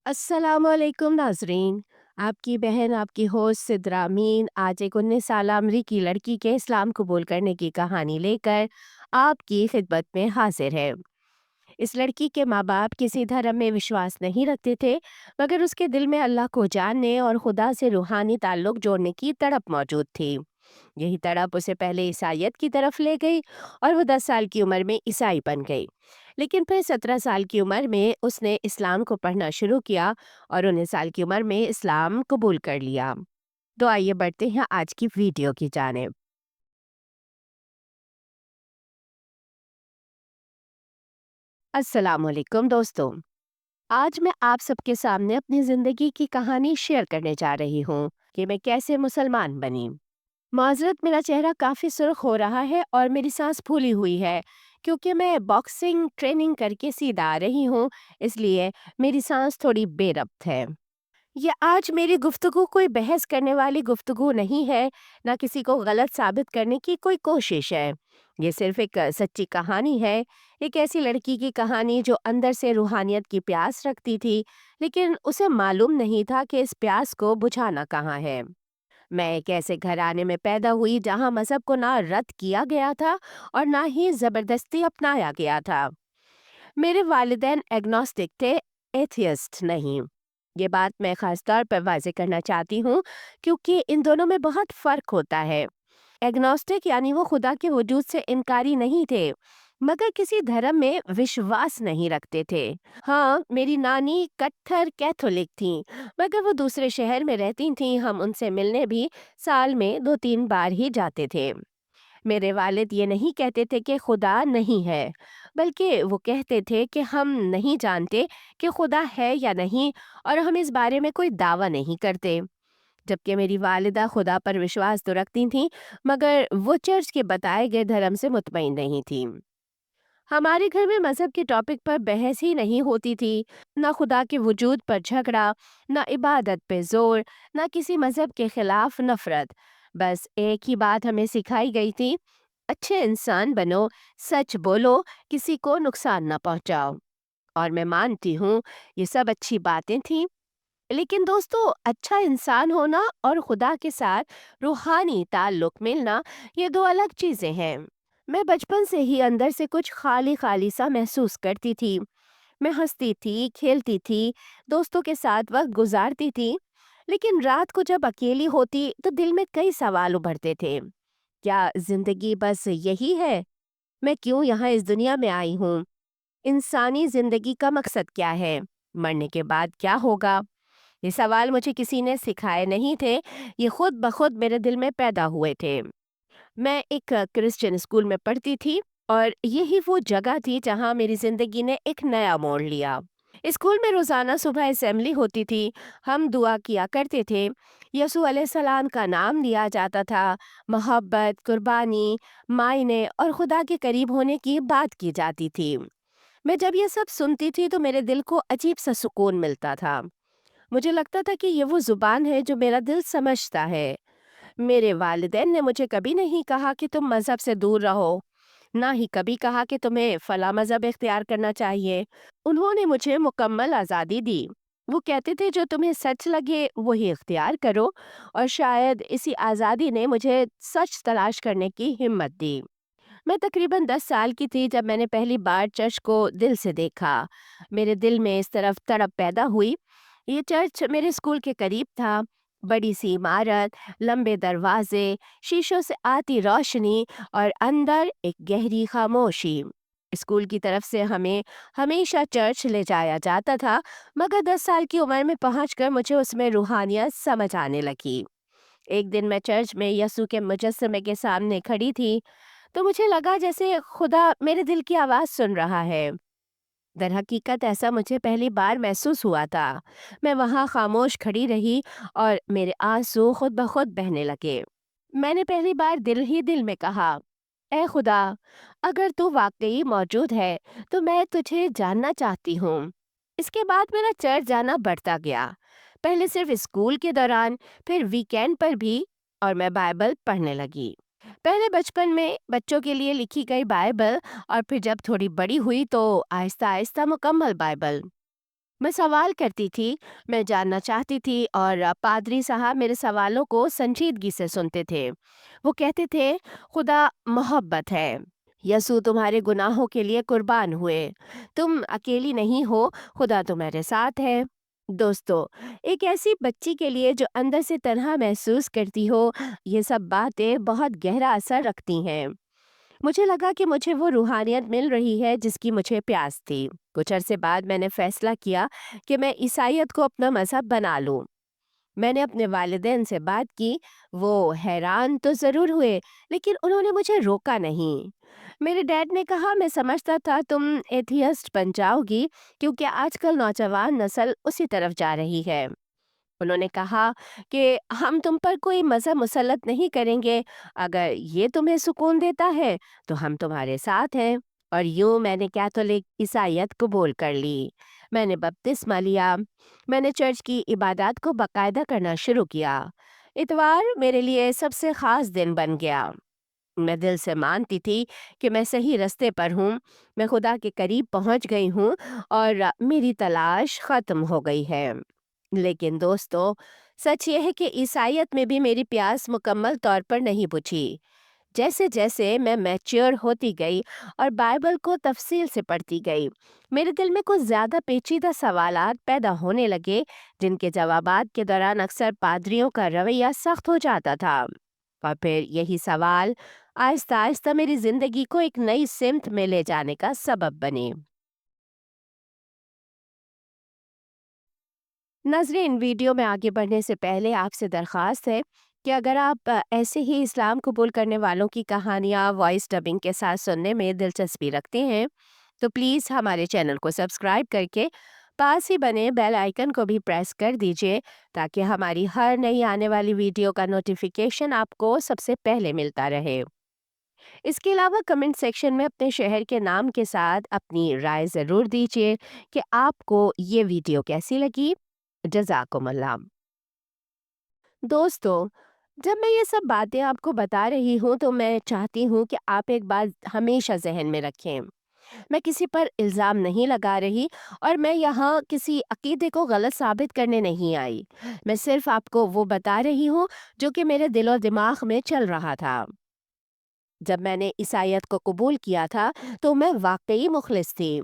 अस्सलामुअलैकुम नाजरीन। आपकी बहन आपकी होस्ट सिद्रामीन आज एक 19 साल अमरीकी लड़की के इस्लाम कबूल करने की कहानी लेकर आपकी खिदमत में हाजिर है। इस लड़की के माँ बाप किसी धर्म में विश्वास नहीं रखते थे, मगर उसके दिल में अल्लाह को जानने और खुदा से रूहानी ताल्लुक जोड़ने की तड़प मौजूद थी। यही तड़प उसे पहले ईसाइयत की तरफ ले गई और वो 10 साल की उम्र में ईसाई बन गई। लेकिन फिर 17 साल की उम्र में उसने इस्लाम को पढ़ना शुरू किया और 19 साल की उम्र में इस्लाम कबूल कर लिया। तो आइए बढ़ते हैं आज की वीडियो की जानिब। अस्सलाम वालेकुम दोस्तों। आज मैं आप सबके सामने अपनी ज़िंदगी की कहानी शेयर करने जा रही हूँ कि मैं कैसे मुसलमान बनी। माजरत, मेरा चेहरा काफ़ी सुर्ख हो रहा है और मेरी सांस फूली हुई है, क्योंकि मैं बॉक्सिंग ट्रेनिंग करके सीधा आ रही हूँ, इसलिए मेरी सांस थोड़ी बेरब्त है। ये आज मेरी गुफ्तगू कोई बहस करने वाली गुफ्तगू नहीं है, ना किसी को गलत साबित करने की कोई कोशिश है। ये सिर्फ एक सच्ची कहानी है, एक ऐसी लड़की की कहानी जो अंदर से रूहानियत की प्यास रखती थी, लेकिन उसे मालूम नहीं था कि इस प्यास को बुझाना कहाँ है। मैं एक ऐसे घराने में पैदा हुई जहाँ मज़हब को ना रद्द किया गया था और ना ही ज़बरदस्ती अपनाया गया था। मेरे वालिदैन एग्नोस्टिक थे, एथियस्ट नहीं। ये बात मैं ख़ास तौर पर वाज़ेह करना चाहती हूँ, क्योंकि इन दोनों में बहुत फ़र्क होता है। एग्नोस्टिक यानी वो खुदा के वजूद से इनकारी नहीं थे, मगर किसी धर्म में विश्वास नहीं रखते थे। हाँ, मेरी नानी कट्टर कैथोलिक थीं, मगर वो दूसरे शहर में रहती थीं। हम उनसे मिलने भी साल में 2-3 बार ही जाते थे। मेरे वालिद ये नहीं कहते थे कि खुदा नहीं है, बल्कि वो कहते थे कि हम नहीं जानते कि खुदा है या नहीं, और हम इस बारे में कोई दावा नहीं करते। जबकि मेरी वालिदा खुदा पर विश्वास तो रखती थीं, मगर वो चर्च के बताए गए धर्म से मुतमईन नहीं थीं। हमारे घर में मज़हब के टॉपिक पर बहस ही नहीं होती थी, ना खुदा के वजूद पर झगड़ा, ना इबादत पे जोर, ना किसी मज़हब के खिलाफ नफरत। बस एक ही बात हमें सिखाई गई थी: अच्छे इंसान बनो, सच बोलो, किसी को नुकसान ना पहुंचाओ। और मैं मानती हूँ ये सब अच्छी बातें थीं, लेकिन दोस्तों, अच्छा इंसान होना और खुदा के साथ रूहानी ताल्लुक मिलना, ये दो अलग चीजें हैं। मैं बचपन से ही अंदर से कुछ खाली खाली सा महसूस करती थी। मैं हंसती थी, खेलती थी, दोस्तों के साथ वक्त गुजारती थी, लेकिन रात को जब अकेली होती तो दिल में कई सवाल उभरते थे। क्या जिंदगी बस यही है? मैं क्यों यहाँ इस दुनिया में आई हूँ? इंसानी जिंदगी का मकसद क्या है? मरने के बाद क्या होगा? ये सवाल मुझे किसी ने सिखाए नहीं थे, ये खुद ब खुद मेरे दिल में पैदा हुए थे। मैं एक क्रिश्चियन स्कूल में पढ़ती थी, और यही वो जगह थी जहाँ मेरी ज़िंदगी ने एक नया मोड़ लिया। स्कूल में रोज़ाना सुबह असेंबली होती थी, हम दुआ किया करते थे, यसू अलैहिस्सलाम का नाम लिया जाता था, मोहब्बत, कुर्बानी, मायने और खुदा के करीब होने की बात की जाती थी। मैं जब ये सब सुनती थी तो मेरे दिल को अजीब सा सुकून मिलता था। मुझे लगता था कि ये वो ज़ुबान है जो मेरा दिल समझता है। मेरे वालिदैन ने मुझे कभी नहीं कहा कि तुम मज़हब से दूर रहो, ना ही कभी कहा कि तुम्हें फला मज़हब इख्तियार करना चाहिए। उन्होंने मुझे मुकम्मल आज़ादी दी। वो कहते थे जो तुम्हें सच लगे वही इख्तियार करो, और शायद इसी आज़ादी ने मुझे सच तलाश करने की हिम्मत दी। मैं तकरीबन 10 साल की थी जब मैंने पहली बार चर्च को दिल से देखा। मेरे दिल में इस तरफ तड़प पैदा हुई। ये चर्च मेरे स्कूल के करीब था। बड़ी सी इमारत, लंबे दरवाजे, शीशों से आती रोशनी और अंदर एक गहरी खामोशी। स्कूल की तरफ से हमें हमेशा चर्च ले जाया जाता था, मगर 10 साल की उम्र में पहुंचकर मुझे उसमें रूहानियत समझ आने लगी। एक दिन मैं चर्च में यसू के मुजस्समे के सामने खड़ी थी, तो मुझे लगा जैसे खुदा मेरे दिल की आवाज़ सुन रहा है। दर हकीकत ऐसा मुझे पहली बार महसूस हुआ था। मैं वहाँ खामोश खड़ी रही और मेरे आंसू खुद ब खुद बहने लगे। मैंने पहली बार दिल ही दिल में कहा, ए खुदा, अगर तू वाकई मौजूद है तो मैं तुझे जानना चाहती हूँ। इसके बाद मेरा चर्च जाना बढ़ता गया, पहले सिर्फ स्कूल के दौरान, फिर वीकेंड पर भी, और मैं बाइबल पढ़ने लगी। पहले बचपन में बच्चों के लिए लिखी गई बाइबल, और फिर जब थोड़ी बड़ी हुई तो आहिस्ता आहिस्ता मुकम्मल बाइबल। मैं सवाल करती थी, मैं जानना चाहती थी और पादरी साहब मेरे सवालों को संजीदगी से सुनते थे। वो कहते थे, खुदा मोहब्बत है। यसू तुम्हारे गुनाहों के लिए कुर्बान हुए। तुम अकेली नहीं हो, खुदा तुम्हारे साथ है। दोस्तों, एक ऐसी बच्ची के लिए जो अंदर से तन्हा महसूस करती हो, ये सब बातें बहुत गहरा असर रखती हैं। मुझे लगा कि मुझे वो रूहानियत मिल रही है जिसकी मुझे प्यास थी। कुछ अरसे बाद मैंने फैसला किया कि मैं ईसाईयत को अपना मज़हब बना लूँ। मैंने अपने वालिदैन से बात की, वो हैरान तो ज़रूर हुए, लेकिन उन्होंने मुझे रोका नहीं। मेरे डैड ने कहा, मैं समझता था तुम एथियस्ट बन जाओगी, क्योंकि आजकल नौजवान नस्ल उसी तरफ जा रही है। उन्होंने कहा कि हम तुम पर कोई मज़हब मुसल्लत नहीं करेंगे, अगर ये तुम्हें सुकून देता है तो हम तुम्हारे साथ हैं। और यूँ मैंने कैथोलिक ईसाईयत कबूल कर ली। मैंने बपतिस्मा लिया। मैंने चर्च की इबादत को बाकायदा करना शुरू किया। इतवार मेरे लिए सबसे ख़ास दिन बन गया। मैं दिल से मानती थी कि मैं सही रास्ते पर हूँ, मैं खुदा के करीब पहुँच गई हूँ और मेरी तलाश ख़त्म हो गई है। लेकिन दोस्तों, सच ये है कि ईसाईयत में भी मेरी प्यास मुकम्मल तौर पर नहीं बुझी। जैसे-जैसे मैं मैच्योर होती गई और बाइबल को तफसील से पढ़ती गई, मेरे दिल में कुछ ज़्यादा पेचीदा सवालात पैदा होने लगे, जिनके जवाबात के दौरान अक्सर पादरियों का रवैया सख्त हो जाता था। और फिर यही सवाल आहिस्ता-आहिस्ता मेरी ज़िंदगी को एक नई सिमत में ले जाने का सबब बने। नाज़रीन, वीडियो में आगे बढ़ने से पहले आपसे दरख्वास्त है कि अगर आप ऐसे ही इस्लाम कबूल करने वालों की कहानियाँ वॉइस डबिंग के साथ सुनने में दिलचस्पी रखते हैं, तो प्लीज़ हमारे चैनल को सब्सक्राइब करके पास ही बने बेल आइकन को भी प्रेस कर दीजिए, ताकि हमारी हर नई आने वाली वीडियो का नोटिफिकेशन आपको सबसे पहले मिलता रहे। इसके अलावा कमेंट सेक्शन में अपने शहर के नाम के साथ अपनी राय ज़रूर दीजिए कि आपको ये वीडियो कैसी लगी। जज़ाकुमुल्लाह। दोस्तों, जब मैं ये सब बातें आपको बता रही हूँ तो मैं चाहती हूँ कि आप एक बात हमेशा ज़हन में रखें। मैं किसी पर इल्ज़ाम नहीं लगा रही और मैं यहाँ किसी अकीदे को गलत साबित करने नहीं आई। मैं सिर्फ़ आपको वो बता रही हूँ जो कि मेरे दिल और दिमाग में चल रहा था। जब मैंने ईसाईयत को कबूल किया था तो मैं वाक़ई मुख़लिस थी।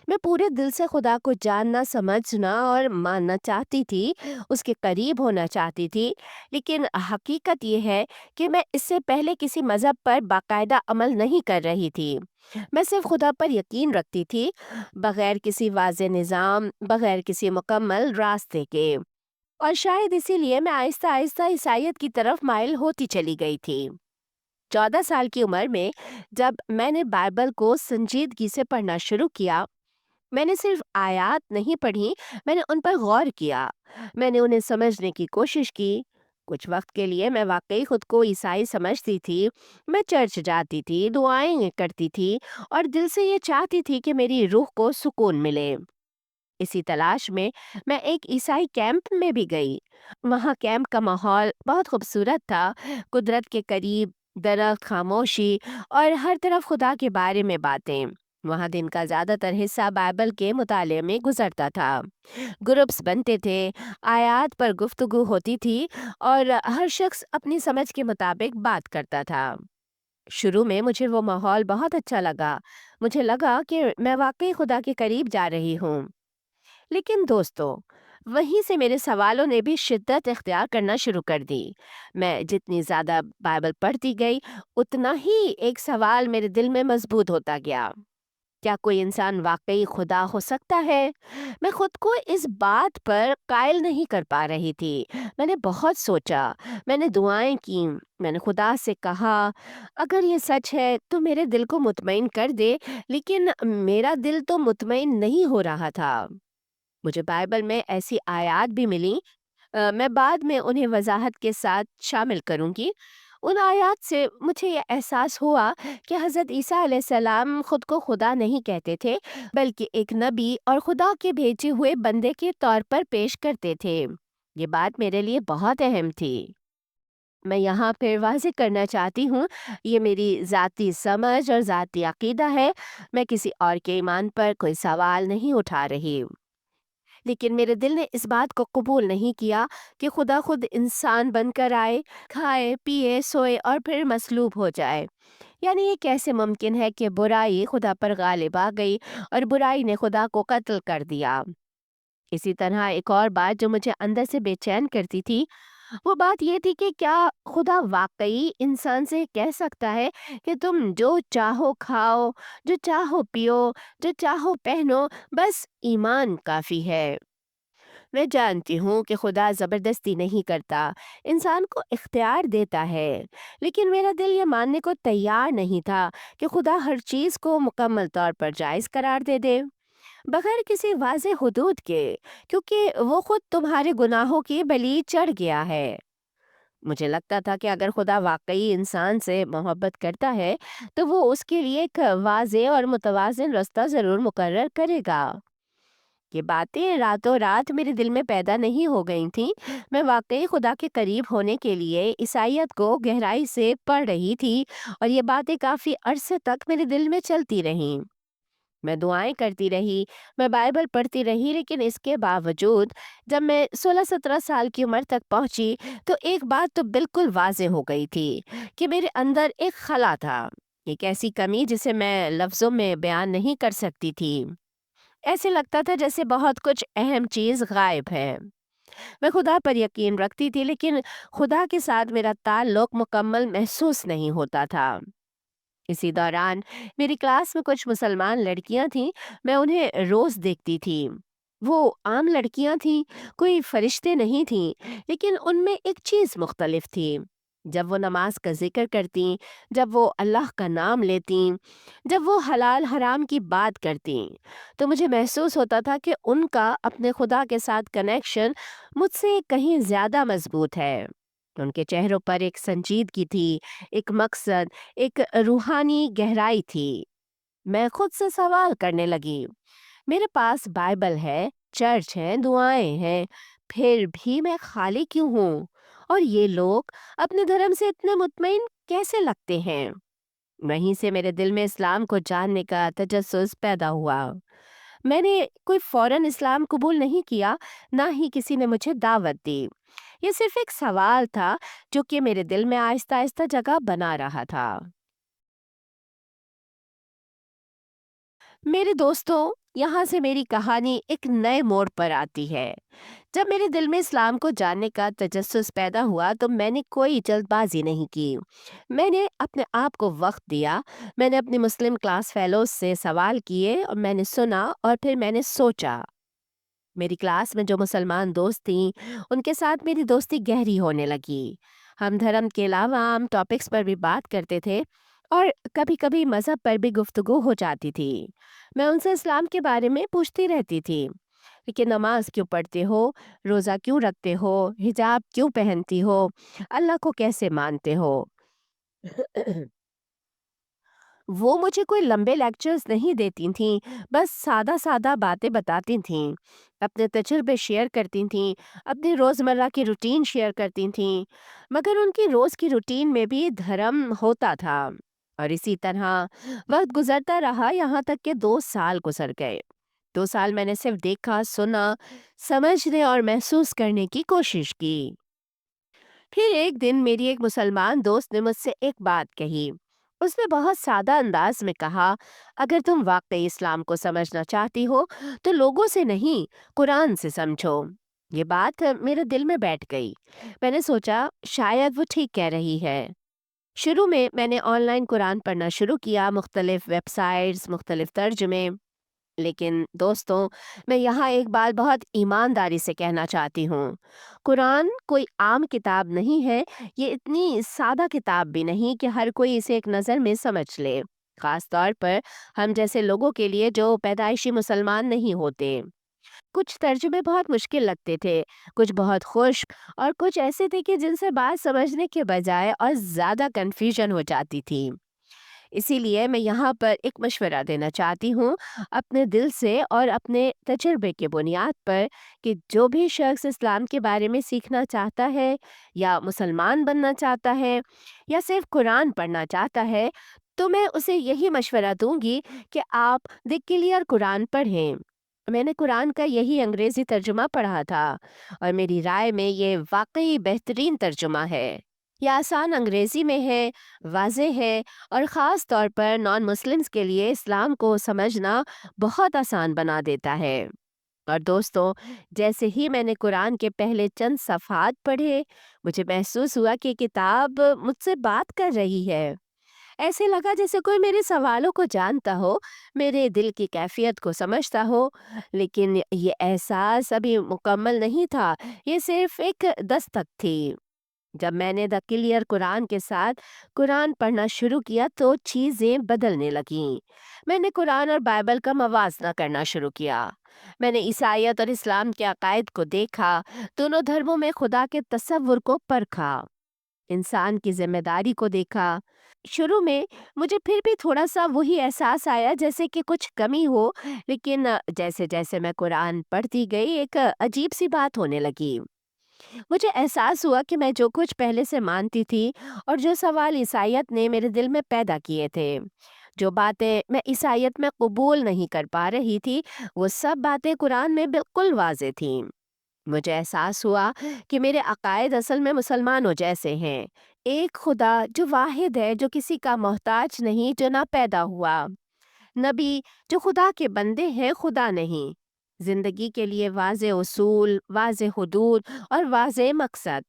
मैं पूरे दिल से खुदा को जानना, समझना और मानना चाहती थी, उसके करीब होना चाहती थी। लेकिन हकीकत ये है कि मैं इससे पहले किसी मज़हब पर बाकायदा अमल नहीं कर रही थी। मैं सिर्फ़ खुदा पर यकीन रखती थी, बग़ैर किसी वाज़ेह निज़ाम, बग़ैर किसी मुकम्मल रास्ते के। और शायद इसीलिए मैं आहिस्ता-आहिस्ता ईसाईयत की तरफ माइल होती चली गई थी। 14 साल की उम्र में जब मैंने बाइबल को संजीदगी से पढ़ना शुरू किया, मैंने सिर्फ आयात नहीं पढ़ी, मैंने उन पर गौर किया। मैंने उन्हें समझने की कोशिश की। कुछ वक्त के लिए मैं वाकई खुद को ईसाई समझती थी। मैं चर्च जाती थी, दुआएं करती थी और दिल से ये चाहती थी कि मेरी रूह को सुकून मिले। इसी तलाश में मैं एक ईसाई कैंप में भी गई। वहाँ कैंप का माहौल बहुत खूबसूरत था, कुदरत के करीब, दरख्त, खामोशी और हर तरफ खुदा के बारे में बातें। वहाँ दिन का ज़्यादातर हिस्सा बाइबल के मुताले में गुजरता था। ग्रुप्स बनते थे, आयात पर गुफ्तगू होती थी और हर शख्स अपनी समझ के मुताबिक बात करता था। शुरू में मुझे वो माहौल बहुत अच्छा लगा। मुझे लगा कि मैं वाकई खुदा के करीब जा रही हूँ। लेकिन दोस्तों, वहीं से मेरे सवालों ने भी शिद्दत इख्तियार करना शुरू कर दी। मैं जितनी ज़्यादा बाइबल पढ़ती गई, उतना ही एक सवाल मेरे दिल में मजबूत होता गया। क्या कोई इंसान वाकई खुदा हो सकता है? मैं खुद को इस बात पर कायल नहीं कर पा रही थी। मैंने बहुत सोचा, मैंने दुआएं की, मैंने खुदा से कहा, अगर ये सच है तो मेरे दिल को मुतमईन कर दे। लेकिन मेरा दिल तो मुतमईन नहीं हो रहा था। मुझे बाइबल में ऐसी आयत भी मिली, मैं बाद में उन्हें वजाहत के साथ शामिल करूंगी। उन आयत से मुझे ये एहसास हुआ कि हज़रत ईसा अलैहिस्सलाम खुद को खुदा नहीं कहते थे, बल्कि एक नबी और खुदा के भेजे हुए बंदे के तौर पर पेश करते थे। ये बात मेरे लिए बहुत अहम थी। मैं यहाँ फिर वाज़ेह करना चाहती हूँ, ये मेरी ज़ाती समझ और ज़ाती अकीदा है। मैं किसी और के ईमान पर कोई सवाल नहीं उठा रही। لیکن میرے دل نے اس بات کو قبول نہیں کیا کہ خدا خود انسان بن کر آئے، کھائے پیے سوئے اور پھر مصلوب ہو جائے۔ یعنی یہ کیسے ممکن ہے کہ برائی خدا پر غالب آ گئی اور برائی نے خدا کو قتل کر دیا؟ اسی طرح ایک اور بات جو مجھے اندر سے بے چین کرتی تھی، وہ بات یہ تھی کہ کیا خدا واقعی انسان سے کہہ سکتا ہے کہ تم جو چاہو کھاؤ، جو چاہو پیو، جو چاہو پہنو، بس ایمان کافی ہے۔ میں جانتی ہوں کہ خدا زبردستی نہیں کرتا، انسان کو اختیار دیتا ہے، لیکن میرا دل یہ ماننے کو تیار نہیں تھا کہ خدا ہر چیز کو مکمل طور پر جائز قرار دے دے، بغیر کسی واضح حدود کے، کیونکہ وہ خود تمہارے گناہوں کی بلی چڑھ گیا ہے۔ مجھے لگتا تھا کہ اگر خدا واقعی انسان سے محبت کرتا ہے تو وہ اس کے لیے ایک واضح اور متوازن راستہ ضرور مقرر کرے گا۔ یہ باتیں راتوں رات میرے دل میں پیدا نہیں ہو گئی تھیں، میں واقعی خدا کے قریب ہونے کے لیے عیسائیت کو گہرائی سے پڑھ رہی تھی، اور یہ باتیں کافی عرصے تک میرے دل میں چلتی رہیں۔ میں دعائیں کرتی رہی، میں بائبل پڑھتی رہی، لیکن اس کے باوجود جب میں 16-17 سال کی عمر تک پہنچی تو ایک بات تو بالکل واضح ہو گئی تھی کہ میرے اندر ایک خلا تھا، ایک ایسی کمی جسے میں لفظوں میں بیان نہیں کر سکتی تھی۔ ایسے لگتا تھا جیسے بہت کچھ اہم چیز غائب ہے۔ میں خدا پر یقین رکھتی تھی، لیکن خدا کے ساتھ میرا تعلق مکمل محسوس نہیں ہوتا تھا۔ اسی دوران میری کلاس میں کچھ مسلمان لڑکیاں تھیں، میں انہیں روز دیکھتی تھی۔ وہ عام لڑکیاں تھیں، کوئی فرشتے نہیں تھیں، لیکن ان میں ایک چیز مختلف تھی۔ جب وہ نماز کا ذکر کرتیں، جب وہ اللہ کا نام لیتیں، جب وہ حلال حرام کی بات کرتیں، تو مجھے محسوس ہوتا تھا کہ ان کا اپنے خدا کے ساتھ کنیکشن مجھ سے کہیں زیادہ مضبوط ہے۔ ان کے چہروں پر ایک سنجیدگی تھی، ایک مقصد، ایک روحانی گہرائی تھی۔ میں خود سے سوال کرنے لگی، میرے پاس بائبل ہے، چرچ ہے، دعائیں ہیں، پھر بھی میں خالی کیوں ہوں؟ اور یہ لوگ اپنے دھرم سے اتنے مطمئن کیسے لگتے ہیں؟ وہیں سے میرے دل میں اسلام کو جاننے کا تجسس پیدا ہوا۔ میں نے کوئی فوراً اسلام قبول نہیں کیا، نہ ہی کسی نے مجھے دعوت دی۔ یہ صرف ایک سوال تھا جو کہ میرے دل میں آہستہ آہستہ جگہ بنا رہا تھا۔ میرے دوستوں، یہاں سے میری کہانی ایک نئے موڑ پر آتی ہے۔ جب میرے دل میں اسلام کو جاننے کا تجسس پیدا ہوا تو میں نے کوئی جلد بازی نہیں کی۔ میں نے اپنے آپ کو وقت دیا، میں نے اپنی مسلم کلاس فیلوز سے سوال کیے، اور میں نے سنا، اور پھر میں نے سوچا۔ میری کلاس میں جو مسلمان دوست تھیں ان کے ساتھ میری دوستی گہری ہونے لگی۔ ہم دھرم کے علاوہ عام ٹاپکس پر بھی بات کرتے تھے، اور کبھی کبھی مذہب پر بھی گفتگو ہو جاتی تھی۔ میں ان سے اسلام کے بارے میں پوچھتی رہتی تھی کہ نماز کیوں پڑھتے ہو، روزہ کیوں رکھتے ہو، حجاب کیوں پہنتی ہو، اللہ کو کیسے مانتے ہو۔ وہ مجھے کوئی لمبے لیکچرز نہیں دیتی تھیں، بس سادہ سادہ باتیں بتاتی تھیں، اپنے تجربے شیئر کرتی تھیں، اپنی روزمرہ کی روٹین شیئر کرتی تھیں، مگر ان کی روز کی روٹین میں بھی دھرم ہوتا تھا۔ اور اسی طرح وقت گزرتا رہا، یہاں تک کہ 2 سال گزر گئے۔ 2 سال میں نے صرف دیکھا، سنا، سمجھنے اور محسوس کرنے کی کوشش کی۔ پھر ایک دن میری ایک مسلمان دوست نے مجھ سے ایک بات کہی۔ اس نے بہت سادہ انداز میں کہا، اگر تم واقعی اسلام کو سمجھنا چاہتی ہو تو لوگوں سے نہیں، قرآن سے سمجھو۔ یہ بات میرے دل میں بیٹھ گئی۔ میں نے سوچا شاید وہ ٹھیک کہہ رہی ہے۔ شروع میں نے آن لائن قرآن پڑھنا شروع کیا، مختلف ویب سائٹس، مختلف ترجمے۔ لیکن دوستوں، میں یہاں ایک بات بہت ایمانداری سے کہنا چاہتی ہوں۔ قرآن کوئی عام کتاب نہیں ہے، یہ اتنی سادہ کتاب بھی نہیں کہ ہر کوئی اسے ایک نظر میں سمجھ لے، خاص طور پر ہم جیسے لوگوں کے لیے جو پیدائشی مسلمان نہیں ہوتے۔ کچھ ترجمے بہت مشکل لگتے تھے، کچھ بہت خشک، اور کچھ ایسے تھے کہ جن سے بات سمجھنے کے بجائے اور زیادہ کنفیوژن ہو جاتی تھی۔ اسی لیے میں یہاں پر ایک مشورہ دینا چاہتی ہوں اپنے دل سے اور اپنے تجربے کے بنیاد پر، کہ جو بھی شخص اسلام کے بارے میں سیکھنا چاہتا ہے، یا مسلمان بننا چاہتا ہے، یا صرف قرآن پڑھنا چاہتا ہے، تو میں اسے یہی مشورہ دوں گی کہ آپ دی کلیئر قرآن پڑھیں۔ میں نے قرآن کا یہی انگریزی ترجمہ پڑھا تھا اور میری رائے میں یہ واقعی بہترین ترجمہ ہے۔ یہ آسان انگریزی میں ہے، واضح ہے اور خاص طور پر نان مسلمز کے لیے اسلام کو سمجھنا بہت آسان بنا دیتا ہے۔ اور دوستوں، جیسے ہی میں نے قرآن کے پہلے چند صفحات پڑھے، مجھے محسوس ہوا کہ کتاب مجھ سے بات کر رہی ہے۔ ایسے لگا جیسے کوئی میرے سوالوں کو جانتا ہو، میرے دل کی کیفیت کو سمجھتا ہو۔ لیکن یہ احساس ابھی مکمل نہیں تھا، یہ صرف ایک دستک تھی۔ جب میں نے دا کلیئر قرآن کے ساتھ قرآن پڑھنا شروع کیا تو چیزیں بدلنے لگیں۔ میں نے قرآن اور بائبل کا موازنہ کرنا شروع کیا۔ میں نے عیسائیت اور اسلام کے عقائد کو دیکھا، دونوں دھرموں میں خدا کے تصور کو پرکھا، انسان کی ذمہ داری کو دیکھا۔ شروع میں مجھے پھر بھی تھوڑا سا وہی احساس آیا جیسے کہ کچھ کمی ہو، لیکن جیسے جیسے میں قرآن پڑھتی گئی ایک عجیب سی بات ہونے لگی۔ مجھے احساس ہوا کہ میں جو کچھ پہلے سے مانتی تھی اور جو سوال عیسائیت نے میرے دل میں پیدا کیے تھے، جو باتیں میں عیسائیت میں قبول نہیں کر پا رہی تھی، وہ سب باتیں قرآن میں بالکل واضح تھیں۔ مجھے احساس ہوا کہ میرے عقائد اصل میں مسلمانوں جیسے ہیں، ایک خدا جو واحد ہے، جو کسی کا محتاج نہیں، جو نہ پیدا ہوا، نبی جو خدا کے بندے ہیں، خدا نہیں، زندگی کے لیے واضح اصول، واضح حدود اور واضح مقصد۔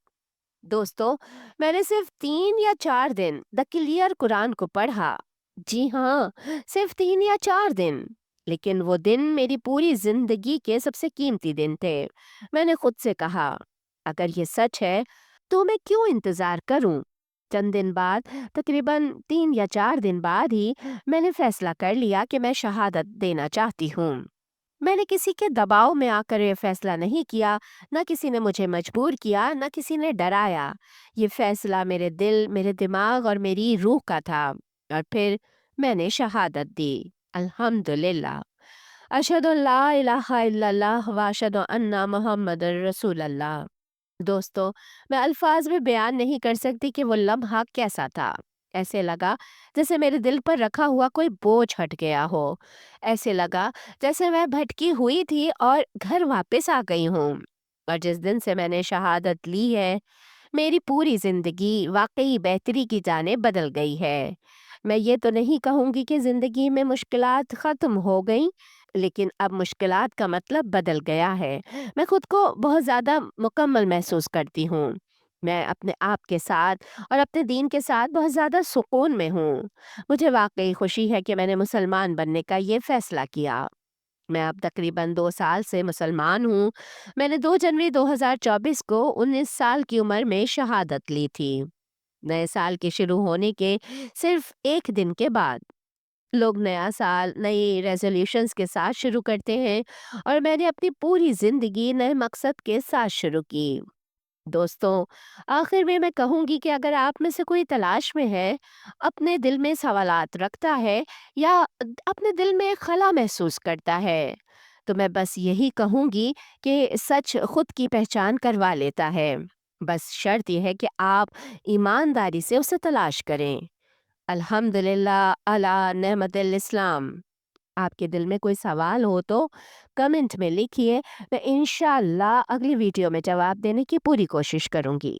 دوستو، میں نے صرف 3 یا 4 دن دا کلیئر قرآن کو پڑھا۔ جی ہاں، صرف 3 یا 4 دن، لیکن وہ دن میری پوری زندگی کے سب سے قیمتی دن تھے۔ میں نے خود سے کہا، اگر یہ سچ ہے تو میں کیوں انتظار کروں؟ چند دن بعد، تقریباً 3 یا 4 دن بعد ہی میں نے فیصلہ کر لیا کہ میں شہادت دینا چاہتی ہوں۔ میں نے کسی کے دباؤ میں آ کر یہ فیصلہ نہیں کیا، نہ کسی نے مجھے مجبور کیا، نہ کسی نے ڈرایا۔ یہ فیصلہ میرے دل، میرے دماغ اور میری روح کا تھا، اور پھر میں نے شہادت دی۔ الحمدللہ، اشہد ان لا الہ الا اللہ و اشہد ان محمد رسول اللہ۔ دوستو، میں الفاظ میں بیان نہیں کر سکتی کہ وہ لمحہ کیسا تھا۔ ایسے لگا جیسے میرے دل پر رکھا ہوا کوئی بوجھ ہٹ گیا ہو۔ ایسے لگا جیسے میں بھٹکی ہوئی تھی اور گھر واپس آ گئی ہوں۔ اور جس دن سے میں نے شہادت لی ہے، میری پوری زندگی واقعی بہتری کی جانب بدل گئی ہے۔ میں یہ تو نہیں کہوں گی کہ زندگی میں مشکلات ختم ہو گئیں، لیکن اب مشکلات کا مطلب بدل گیا ہے۔ میں خود کو بہت زیادہ مکمل محسوس کرتی ہوں۔ میں اپنے آپ کے ساتھ اور اپنے دین کے ساتھ بہت زیادہ سکون میں ہوں۔ مجھے واقعی خوشی ہے کہ میں نے مسلمان بننے کا یہ فیصلہ کیا۔ میں اب تقریباً 2 سال سے مسلمان ہوں۔ میں نے 2 جنوری 2024 کو 19 سال کی عمر میں شہادت لی تھی، نئے سال کے شروع ہونے کے صرف ایک دن کے بعد۔ لوگ نیا سال نئی ریزولوشنز کے ساتھ شروع کرتے ہیں، اور میں نے اپنی پوری زندگی نئے مقصد کے ساتھ شروع کی۔ دوستوں، آخر میں کہوں گی کہ اگر آپ میں سے کوئی تلاش میں ہے، اپنے دل میں سوالات رکھتا ہے، یا اپنے دل میں خلا محسوس کرتا ہے، تو میں بس یہی کہوں گی کہ سچ خود کی پہچان کروا لیتا ہے۔ بس شرط یہ ہے کہ آپ ایمانداری سے اسے تلاش کریں۔ الحمدللہ علی نعمت الاسلام۔ آپ کے دل میں کوئی سوال ہو تو کمنٹ میں لکھیے، میں انشاءاللہ اگلی ویڈیو میں جواب دینے کی پوری کوشش کروں گی۔